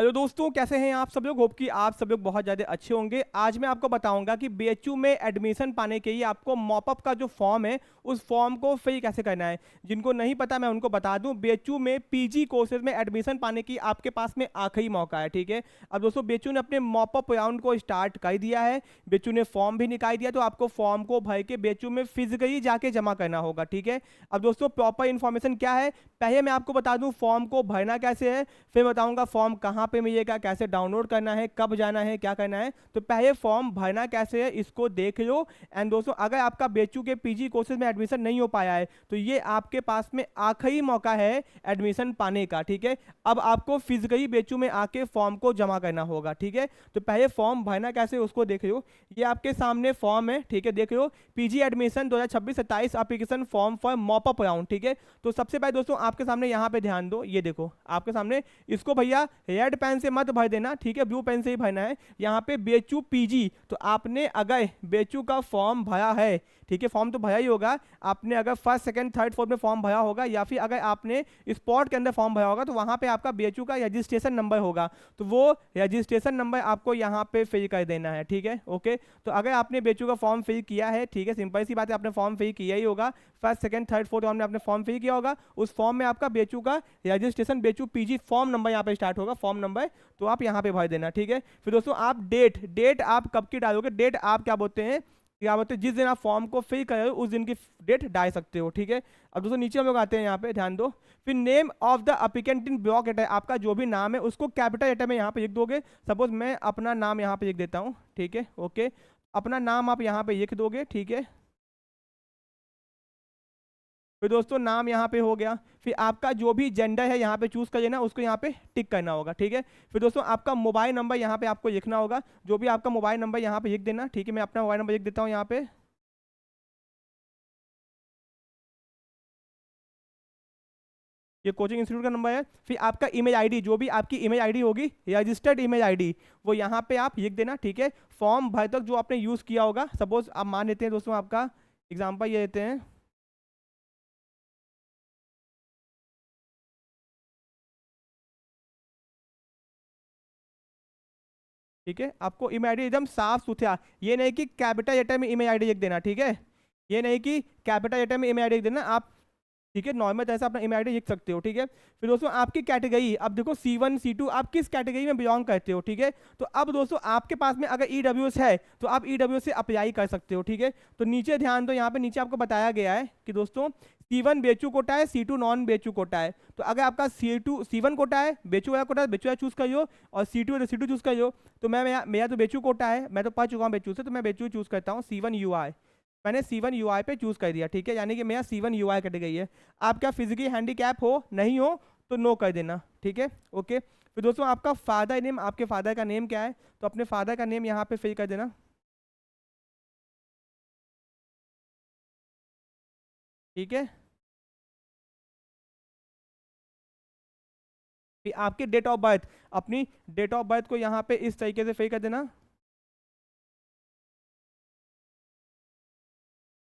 Hello दोस्तों, कैसे हैं आप सब लोग। होप कि आप सब लोग बहुत ज़्यादा अच्छे होंगे। आज मैं आपको बताऊंगा कि बीएचयू में एडमिशन पाने के लिए आपको मॉपअप का जो फॉर्म है उस फॉर्म को फिल कैसे करना है। जिनको नहीं पता मैं उनको बता दूं, बीएचयू में पीजी कोर्सेज में एडमिशन पाने की आपके पास में आखिरी मौका है। ठीक है, अब दोस्तों बीएचयू ने अपने मॉपअप राउंड को स्टार्ट कर दिया है। बीएचयू ने फॉर्म भी निकाल दिया, तो आपको फॉर्म को भर के बीएचयू में फिजिकली जाके जमा करना होगा। ठीक है, अब दोस्तों प्रॉपर इन्फॉर्मेशन क्या है, पहले मैं आपको बता दूं फॉर्म को भरना कैसे है, फिर बताऊंगा फॉर्म कहाँ पे मिलेगा, कैसे डाउनलोड करना है, कब जाना है, क्या करना है। तो पहले फॉर्म भरना कैसे है इसको देख लो। एंड दोस्तों, अगर आपका बीएचयू के पीजी कोर्सेज में एडमिशन नहीं हो पाया है तो ये आपके पास में आखिरी मौका है एडमिशन पाने का। ठीक है, अब आपको फिजिकली बीएचयू में आके फॉर्म को जमा करना होगा। ठीक है, तो पहले फॉर्म भरना कैसे है उसको देख लो। ये आपके सामने फॉर्म है। ठीक है, देख लो, PG admission 2026-27 application form for mop up round. ठीक है, तो सबसे पहले दोस्तों आपके सामने यहाँ पे ध्यान दो, ये देखो आपके सामने, इसको भैया रेड पेन से मत भर देना। ठीक है, ब्लू पेन से ही भरना है। यहाँ पे बीएचयू पीजी, तो आपने अगर बीएचयू का फॉर्म भरा है, ठीक है, फॉर्म तो भरा ही होगा, आपने अगर फर्स्ट सेकंड थर्ड फोर्थ में फॉर्म भरा होगा या फिर अगर आपने स्पॉट के अंदर फॉर्म भरा होगा तो वहाँ पे आपका बीएचयू का रजिस्ट्रेशन नंबर होगा, तो वो रजिस्ट्रेशन नंबर आपको यहाँ पे फिल कर देना है। ठीक है, ओके, तो अगर आपने बीएचयू का फॉर्म फिल किया है, ठीक है, सिंपल सी बात है, आपने फॉर्म फिल किया ही होगा, फर्स्ट सेकंड थर्ड फोर्थ आपने अपने फॉर्म फिल किया होगा, उस फॉर्म में आपका बीएचयू का registration BHU PG form number यहाँ पे स्टार्ट होगा, फॉर्म नंबर, तो आप यहाँ पे भर देना। ठीक है, फिर दोस्तों आप डेट आप कब की डालोगे, डेट आप क्या बोलते हैं जिस दिन आप फॉर्म को फिल कर रहे हो उस दिन की डेट डाल सकते हो। ठीक है, अब दोस्तों नीचे हम लोग आते हैं, यहाँ पे ध्यान दो, फिर name of the applicant in block letter, आपका जो भी नाम है उसको कैपिटल लेटर में यहाँ पे लिख दोगे। सपोज मैं अपना नाम यहाँ पे लिख देता हूँ। ठीक है, ओके, अपना नाम आप यहाँ पे लिख दोगे। ठीक है, फिर दोस्तों नाम यहाँ पे हो गया, फिर आपका जो भी जेंडर है यहाँ पे चूज कर लेना, उसको यहाँ पे टिक करना होगा। ठीक है, फिर दोस्तों आपका मोबाइल नंबर यहाँ पे आपको लिखना होगा, जो भी आपका मोबाइल नंबर यहाँ पे लिख देना। ठीक है, मैं अपना मोबाइल नंबर लिख देता हूँ यहाँ पे, ये कोचिंग इंस्टीट्यूट का नंबर है। फिर आपका ईमेल आईडी, जो भी आपकी ईमेल आईडी होगी, रजिस्टर्ड ईमेल आईडी, वो यहाँ पे आप लिख देना। ठीक है, फॉर्म भर तक जो आपने यूज़ किया होगा, सपोज आप मान लेते हैं दोस्तों, आपका एग्जाम्पल ये लेते हैं, ठीक है, आपको ईमेल आईडी एकदम साफ सुथरा, ये नहीं कि कैपिटल लेटर में ईमेल आईडी लिख देना। ठीक है, ये नहीं कि कैपिटल लेटर में ईमेल आईडी लिख देना आप, ठीक है, नॉर्मल तरह से अपना ईमेल आईडी लिख सकते हो। ठीक है, फिर दोस्तों आपकी कैटेगरी, अब देखो C1 C2 आप किस कैटेगरी में बिलोंग करते हो। ठीक है, तो अब दोस्तों आपके पास में अगर ईडब्ल्यूएस है तो आप ईडब्ल्यूएस से अप्लाई कर सकते हो। ठीक है, तो नीचे ध्यान दो, यहाँ पे नीचे आपको बताया गया है कि दोस्तों C1 बेचू कोटा है, C2 नॉन बेचू कोटा है। तो अगर आपका C1 कोटा है, बेचू वाला कोटा है, बेचू वाला चूज करियो, और C2 है तो C2 चूज करियो। तो मैं मेरा तो बेचू कोटा है, मैं तो पढ़ चुका हूँ बेचू से, तो मैं बेचू चूज करता हूँ, C1 UI, मैंने C1 UI पे चूज कर दिया। ठीक है, यानी कि मेरा C1 UI कट गई है। आप क्या फिजिकली हैंडीकैप हो, नहीं हो तो नो कर देना। ठीक है, ओके, फिर दोस्तों आपका फादर नेम, आपके फादर का नेम क्या है, तो अपने फादर का नेम यहाँ पे फिल कर देना। ठीक है, फिर आपकी डेट ऑफ बर्थ, अपनी डेट ऑफ बर्थ को यहाँ पे इस तरीके से फिल कर देना।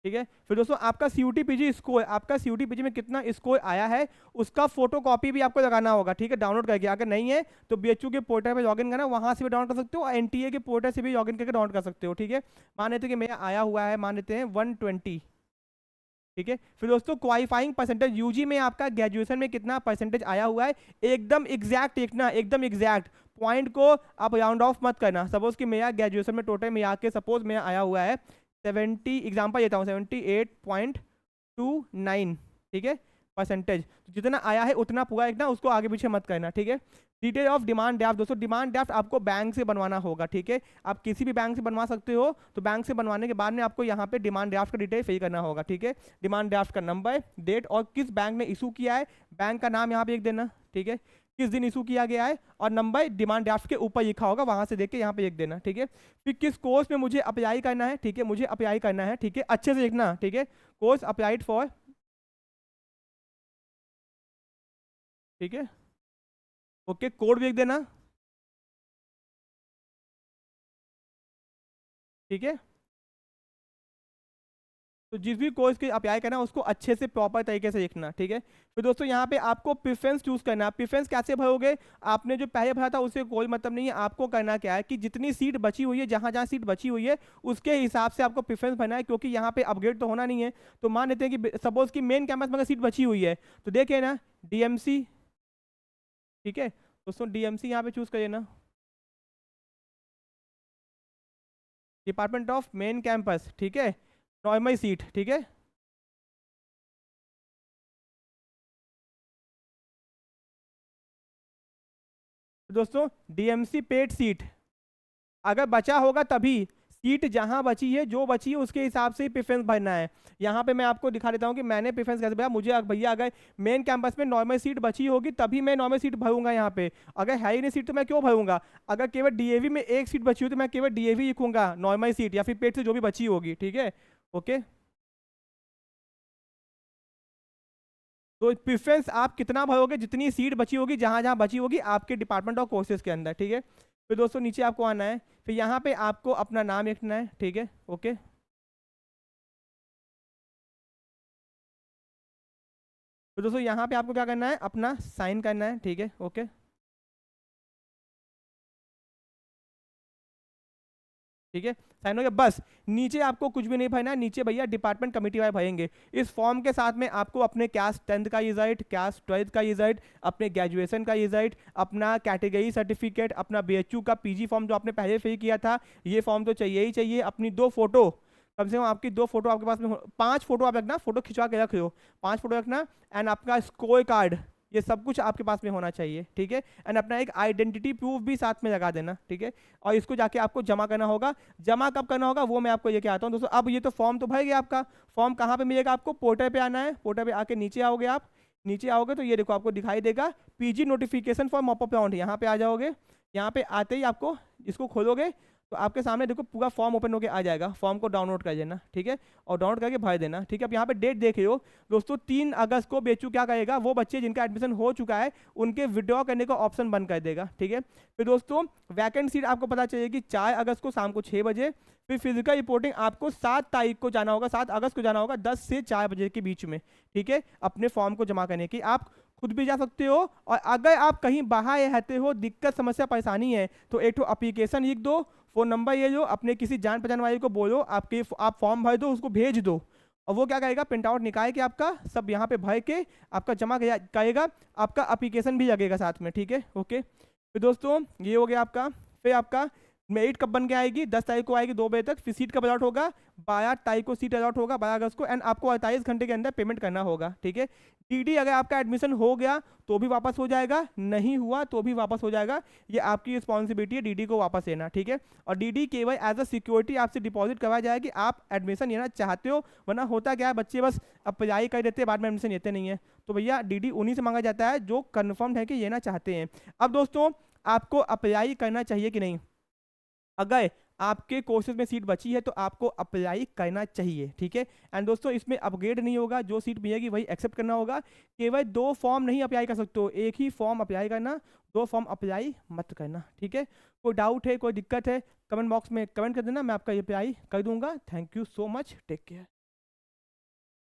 ठीक है, फिर दोस्तों आपका सीयूटी पीजी स्कोर, आपका सीयूटी पीजी में कितना स्कोर आया है उसका फोटो कॉपी भी आपको लगाना होगा। ठीक है, डाउनलोड करके, अगर नहीं है तो बीएचयू के पोर्टल पे लॉगिन करना, वहां से भी डाउनलोड कर सकते हो, और एनटीए के पोर्टल से भी लॉगिन करके डाउनलोड कर सकते हो। ठीक है, मान लेते हैं कि मेरा आया हुआ है, मान लेते हैं 120। ठीक है, फिर दोस्तों क्वालिफाइंग परसेंटेज, यूजी में आपका ग्रेजुएशन में कितना परसेंटेज आया हुआ है, एकदम एग्जैक्ट लिखना, एकदम एग्जैक्ट, पॉइंट को आप राउंड ऑफ मत करना। सपोज कि मेरा ग्रेजुएशन में टोटल में आके सपोज मेरा आया हुआ है एग्जाम्पल देता हूँ 78.29। ठीक है, परसेंटेज, तो जितना आया है उतना पूरा लिखना, उसको आगे पीछे मत करना। ठीक है, डिटेल ऑफ डिमांड ड्राफ्ट, दोस्तों डिमांड ड्राफ्ट आपको बैंक से बनवाना होगा। ठीक है, आप किसी भी बैंक से बनवा सकते हो, तो बैंक से बनवाने के बाद में आपको यहाँ पे डिमांड ड्राफ्ट का डिटेल फिल करना होगा। ठीक है, डिमांड ड्राफ्ट का नंबर, डेट, और किस बैंक ने इशू किया है, बैंक का नाम यहाँ पे लिख देना। ठीक है, किस दिन इशू किया गया है, और नंबर डिमांड ड्राफ्ट के ऊपर लिखा होगा, वहां से देख के यहाँ पे लिख देना। ठीक है, फिर किस कोर्स में मुझे अप्लाई करना है, ठीक है, मुझे अप्लाई करना है, ठीक है, अच्छे से लिखना। ठीक है, कोर्स अप्लाइड फॉर, ठीक है, ओके, कोड भी लिख देना। ठीक है, तो जिस भी कोर्स के अप्लाई करना है उसको अच्छे से प्रॉपर तरीके से लिखना, ठीक है। फिर दोस्तों यहाँ पे आपको प्रेफरेंस चूज करना है। प्रेफरेंस कैसे भरोगे, आपने जो पहले भरा था उससे कोई मतलब नहीं है। आपको करना क्या है कि जितनी सीट बची हुई है, जहाँ जहाँ सीट बची हुई है उसके हिसाब से आपको प्रेफरेंस भरना है, क्योंकि यहाँ पे अपग्रेड तो होना नहीं है। तो मान लेते हैं कि सपोज की मेन कैंपस में अगर सीट बची हुई है तो देखिए ना डीएमसी, ठीक है दोस्तों, डीएमसी यहाँ पे चूज करिए ना, डिपार्टमेंट ऑफ मेन कैंपस, ठीक है, नॉर्मल सीट, ठीक है। तो दोस्तों डीएमसी पेड सीट अगर बचा होगा तभी, सीट जहां बची है जो बची है उसके हिसाब से ही प्रेफरेंस भरना है। यहाँ पे मैं आपको दिखा देता हूँ कि मैंने प्रेफरेंस कैसे भरा। मुझे भैया अगर मेन कैंपस में नॉर्मल सीट बची होगी तभी मैं नॉर्मल सीट भरूंगा यहाँ पे। अगर है ही नहीं सीट तो मैं क्यों भरूंगा। अगर केवल डीएवी में एक सीट बची हो तो मैं केवल डीएवी लिखूंगा, नॉर्मल सीट या फिर पेड से जो भी बची होगी, ठीक है। ओके, तो प्रेफरेंस आप कितना भरोगे, जितनी सीट बची होगी जहां जहां बची होगी आपके डिपार्टमेंट ऑफ कोर्सेज के अंदर, ठीक है। फिर दोस्तों नीचे आपको आना है, फिर यहाँ पे आपको अपना नाम लिखना है, ठीक है। ओके, तो दोस्तों यहाँ पे आपको क्या करना है, अपना साइन करना है, ठीक है। ओके, ठीक है, साइन हो गया बस। नीचे आपको कुछ भी नहीं भरना है, नीचे भैया डिपार्टमेंट कमेटी वाले भरेंगे। इस फॉर्म के साथ में आपको अपने क्लास 10th का रिजल्ट, क्लास 12th का रिजल्ट, अपने ग्रेजुएशन का रिजल्ट, अपना कैटेगरी सर्टिफिकेट, अपना बीएचयू का पीजी फॉर्म जो आपने पहले फिल किया था ये फॉर्म तो चाहिए ही चाहिए, अपनी 2 फोटो, कम से कम आपकी 2 फोटो आपके पास में 5 फोटो आप रखना, फोटो खिंचवा के रख लो, 5 फोटो रखना। एंड आपका स्कोर कार्ड, ये सब कुछ आपके पास में होना चाहिए, ठीक है। एंड अपना एक आइडेंटिटी प्रूफ भी साथ में लगा देना, ठीक है। और इसको जाके आपको जमा करना होगा। जमा कब करना होगा वो मैं आपको ये कहता हूँ दोस्तों। अब ये तो फॉर्म तो भर गया आपका, फॉर्म कहाँ पे मिलेगा आपको, पोर्टल पे आना है। पोर्टल पे आके नीचे आओगे, आप नीचे आओगे तो ये देखो आपको दिखाई देगा PG notification for mop up round, यहाँ पे आ जाओगे। यहाँ पे आते ही आपको इसको खोलोगे तो आपके सामने देखो पूरा फॉर्म ओपन होकर आ जाएगा। फॉर्म को डाउनलोड कर देना, ठीक है, और डाउनलोड करके भर देना, ठीक है। अब यहाँ पे डेट देख रहे हो दोस्तों, 3 अगस्त को बेचू क्या करेगा, वो बच्चे जिनका एडमिशन हो चुका है उनके विड्रॉ करने का ऑप्शन बंद कर देगा, ठीक है। फिर दोस्तों वैकेंट सीट आपको पता चलेगी 4 अगस्त को शाम को 6 बजे। फिर फिजिकल रिपोर्टिंग आपको 7 तारीख को जाना होगा, 7 अगस्त को जाना होगा 10 से 4 बजे के बीच में, ठीक है, अपने फॉर्म को जमा करने की। आप खुद भी जा सकते हो, और अगर आप कहीं बाहर रहते हो, दिक्कत समस्या परेशानी है तो एक तो एप्लीकेशन लिख दो, फोन नंबर ये जो अपने किसी जान पहचान वाले को बोलो आप फॉर्म भर दो, उसको भेज दो, और वो क्या करेगा प्रिंट आउट निकाल के आपका सब यहाँ पे भर के आपका जमा करेगा। आपका एप्लीकेशन भी लगेगा साथ में, ठीक है। ओके, तो दोस्तों ये हो गया आपका। फिर आपका मेरिट कब बन के आएगी, 10 तारीख को आएगी 2 बजे तक। फिर सीट कब अलॉट होगा, 12 तारीख को सीट अलॉट होगा, 12 अगस्त को। एंड आपको 48 घंटे के अंदर पेमेंट करना होगा, ठीक है। डीडी अगर आपका एडमिशन हो गया तो भी वापस हो जाएगा, नहीं हुआ तो भी वापस हो जाएगा। ये आपकी रिस्पॉन्सिबिलिटी है डीडी को वापस लेना, ठीक है। और डीडी केवल एज अ सिक्योरिटी आपसे डिपॉजिट करवाया जाएगा कि आप एडमिशन लेना चाहते हो, वरना होता क्या है बच्चे बस अप्लाई कर देते हैं बाद में एडमिशन लेते नहीं है। तो भैया डीडी उन्हीं से मांगा जाता है जो कन्फर्म है कि लेना चाहते हैं। अब दोस्तों आपको अप्लाई करना चाहिए कि नहीं, अगर आपके कोर्सेज में सीट बची है तो आपको अप्लाई करना चाहिए, ठीक है। एंड दोस्तों इसमें अपग्रेड नहीं होगा, जो सीट मिलेगी वही एक्सेप्ट करना होगा। केवल 2 फॉर्म नहीं अप्लाई कर सकते हो, एक ही फॉर्म अप्लाई करना, 2 फॉर्म अप्लाई मत करना, ठीक है। कोई डाउट है, कोई दिक्कत है, कमेंट बॉक्स में कमेंट कर देना, मैं आपका अप्लाई कर दूंगा। Thank you so much, take care.